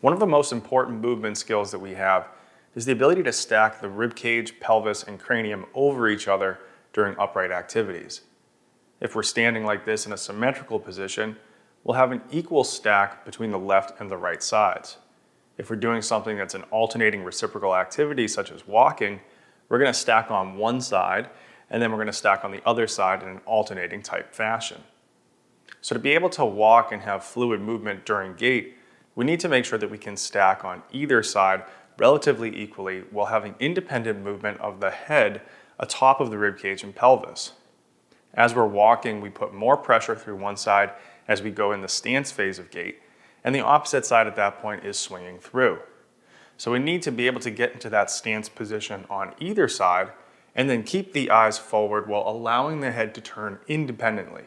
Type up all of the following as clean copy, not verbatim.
One of the most important movement skills that we have is the ability to stack the rib cage, pelvis, and cranium over each other during upright activities. If we're standing like this in a symmetrical position, we'll have an equal stack between the left and the right sides. If we're doing something that's an alternating reciprocal activity, such as walking, we're going to stack on one side, and then we're going to stack on the other side in an alternating type fashion. So to be able to walk and have fluid movement during gait, we need to make sure that we can stack on either side relatively equally while having independent movement of the head atop of the rib cage and pelvis. As we're walking, we put more pressure through one side as we go in the stance phase of gait, and the opposite side at that point is swinging through. So we need to be able to get into that stance position on either side and then keep the eyes forward while allowing the head to turn independently.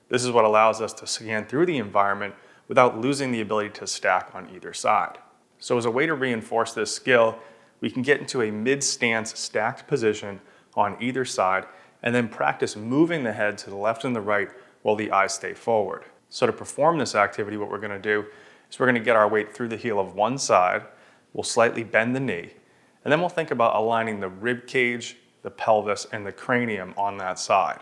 This is what allows us to scan through the environment without losing the ability to stack on either side. So as a way to reinforce this skill, we can get into a mid-stance stacked position on either side and then practice moving the head to the left and the right while the eyes stay forward. So to perform this activity, what we're going to do is we're going to get our weight through the heel of one side, we'll slightly bend the knee, and then we'll think about aligning the rib cage, the pelvis, and the cranium on that side.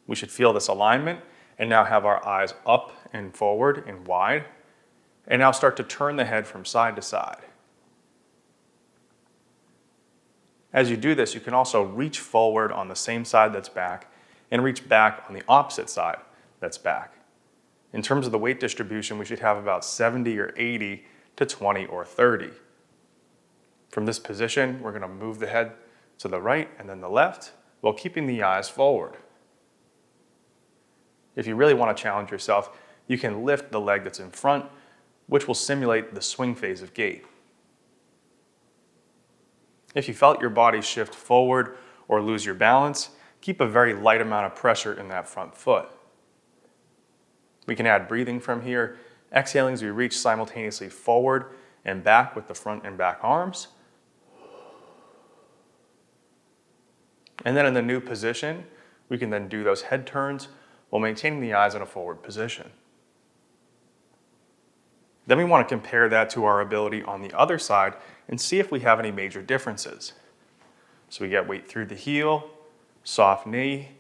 We should feel this alignment and now have our eyes up and forward and wide, and now start to turn the head from side to side. As you do this, you can also reach forward on the same side that's back and reach back on the opposite side that's back. In terms of the weight distribution, we should have about 70 or 80 to 20 or 30. From this position, we're going to move the head to the right and then the left while keeping the eyes forward. If you really want to challenge yourself, you can lift the leg that's in front, which will simulate the swing phase of gait. If you felt your body shift forward or lose your balance, keep a very light amount of pressure in that front foot. We can add breathing from here, exhaling as we reach simultaneously forward and back with the front and back arms. And then in the new position, we can then do those head turns while maintaining the eyes in a forward position. Then we want to compare that to our ability on the other side and see if we have any major differences. So we get weight through the heel, soft knee,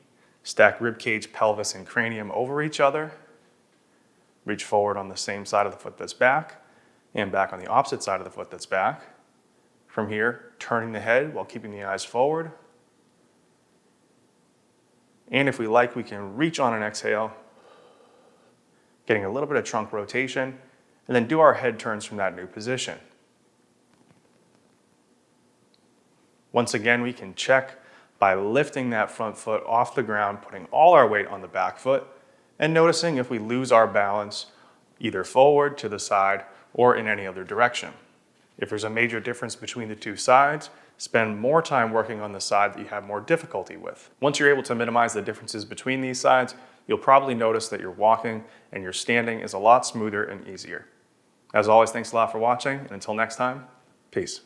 stack rib cage, pelvis, and cranium over each other, reach forward on the same side of the foot that's back, and back on the opposite side of the foot that's back. From here, turning the head while keeping the eyes forward. And if we like, we can reach on an exhale, getting a little bit of trunk rotation, and then do our head turns from that new position. Once again, we can check by lifting that front foot off the ground, putting all our weight on the back foot, and noticing if we lose our balance either forward, to the side, or in any other direction. If there's a major difference between the two sides, spend more time working on the side that you have more difficulty with. Once you're able to minimize the differences between these sides, you'll probably notice that your walking and your standing is a lot smoother and easier. As always, thanks a lot for watching, and until next time, peace.